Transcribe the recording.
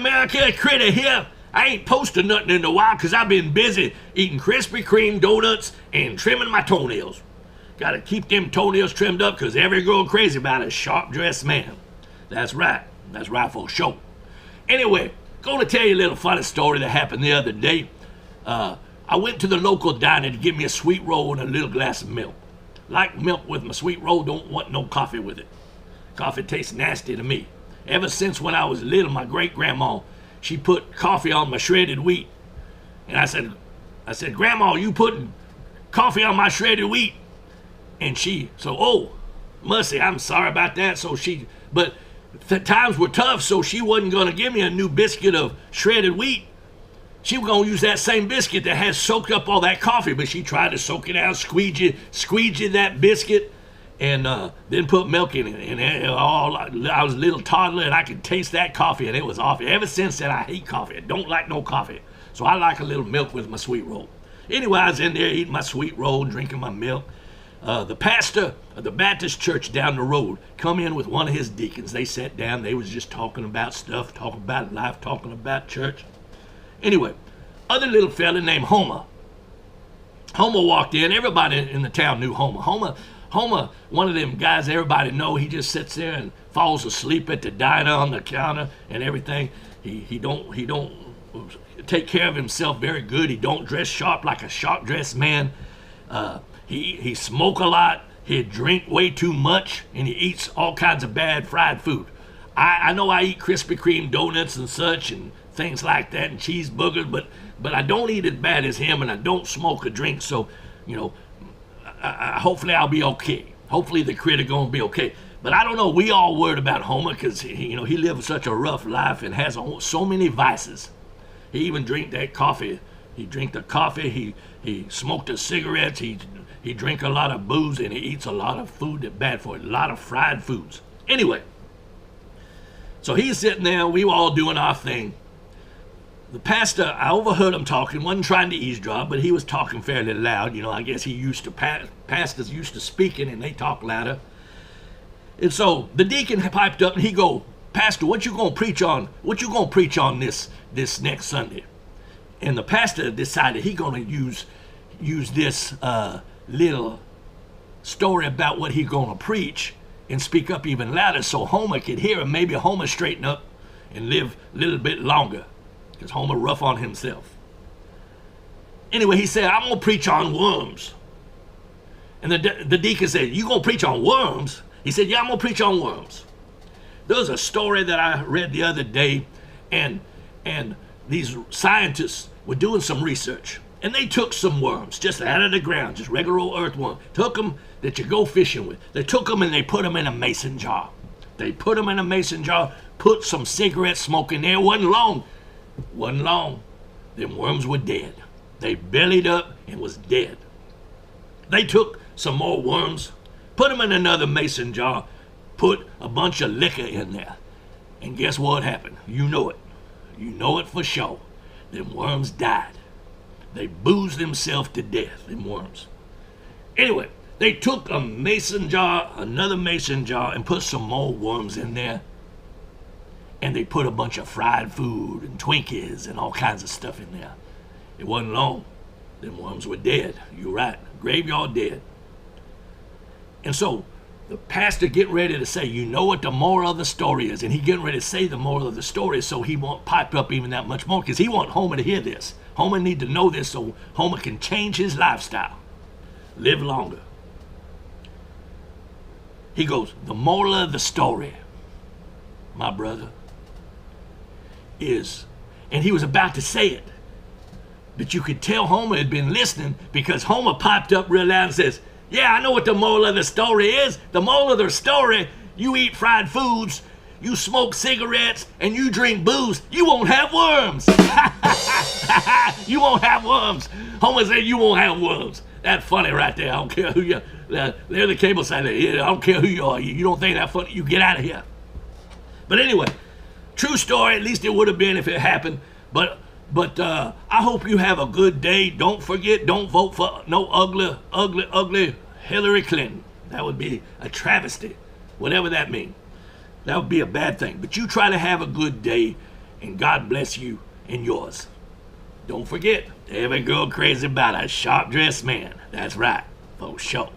America critter here. I ain't posted nothing in a while because I've been busy eating Krispy Kreme donuts and trimming my toenails. Gotta keep them toenails trimmed up because every girl crazy about a sharp-dressed man. That's right for sure. Anyway, gonna tell you a little funny story that happened the other day. I went to the local diner to get me a sweet roll and a little glass of milk. Like milk with my sweet roll, don't want no coffee with it. Coffee tastes nasty to me. Ever since when I was little, my great-grandma, she put coffee on my shredded wheat. And I said, Grandma, you putting coffee on my shredded wheat? And oh, Mercy, I'm sorry about that. But the times were tough, so she wasn't going to give me a new biscuit of shredded wheat. She was going to use that same biscuit that has soaked up all that coffee, but she tried to soak it out, squeegee that biscuit, and then put milk in it. And I was a little toddler, and I could taste that coffee, and it was awful. Ever since then, I hate coffee. I don't like no coffee. So I like a little milk with my sweet roll. Anyway, I was in there eating my sweet roll, drinking my milk. The pastor of the Baptist church down the road come in with one of his deacons. They sat down. They was just talking about stuff, talking about life, talking about church. Anyway, other little fella named Homer. Homer walked in. Everybody in the town knew Homer. Homer, one of them guys everybody know. He just sits there and falls asleep at the diner on the counter and everything. He don't take care of himself very good. He don't dress sharp like a sharp-dressed man. He smoke a lot. He drink way too much, and he eats all kinds of bad fried food. I know I eat Krispy Kreme donuts and such and things like that and cheeseburgers, but I don't eat as bad as him, and I don't smoke or drink. So, hopefully I'll be okay. Hopefully the critter gonna be okay. But I don't know. We all worried about Homer because he lived such a rough life and has so many vices. He even drink that coffee. He drink the coffee. He smoked the cigarettes. He drink a lot of booze, and he eats a lot of food that's bad for it. A lot of fried foods. Anyway, so he's sitting there. We were all doing our thing. The pastor, I overheard him talking. Wasn't trying to eavesdrop, but he was talking fairly loud. I guess pastors used to speaking, and they talk louder. And so the deacon piped up, and he go, Pastor, what you gonna preach on? What you gonna preach on this next Sunday? And the pastor decided he gonna use this little story about what he gonna preach and speak up even louder so Homer could hear him. Maybe Homer straighten up and live a little bit longer, because Homer rough on himself. Anyway, he said, I'm gonna preach on worms. And the deacon said, you gonna preach on worms? He said, yeah, I'm gonna preach on worms. There was a story that I read the other day, and these scientists were doing some research, and they took some worms just out of the ground, just regular old earthworm. Took them that you go fishing with. They took them and they put them in a mason jar. Put some cigarette smoke in there. Wasn't long. Them worms were dead. They bellied up and was dead. They took some more worms, put them in another mason jar, put a bunch of liquor in there, and guess what happened? You know it for sure. Them worms died. They boozed themselves to death, them worms. Anyway, they took another mason jar, and put some more worms in there. And they put a bunch of fried food and Twinkies and all kinds of stuff in there. It wasn't long. Them worms were dead. You're right. Graveyard dead. And so the pastor getting ready to say, you know what the moral of the story is. And he getting ready to say the moral of the story so he won't pipe up even that much more, because he want Homer to hear this. Homer need to know this so Homer can change his lifestyle. Live longer. He goes, the moral of the story, my brother, is, and he was about to say it, but you could tell Homer had been listening, because Homer piped up real loud and says, yeah, I know what the moral of the story is. The moral of the story, you eat fried foods, you smoke cigarettes, and you drink booze, you won't have worms. You won't have worms. Homer said you won't have worms. That's funny right there. I don't care who you are. They're the cable side. I don't care who you are. You don't think that funny, you get out of here. But anyway, true story, at least it would have been if it happened. But I hope you have a good day. Don't forget, don't vote for no ugly Hillary Clinton. That would be a travesty, whatever that means. That would be a bad thing. But you try to have a good day, and God bless you and yours. Don't forget, every girl crazy about a sharp-dressed man. That's right, for sure.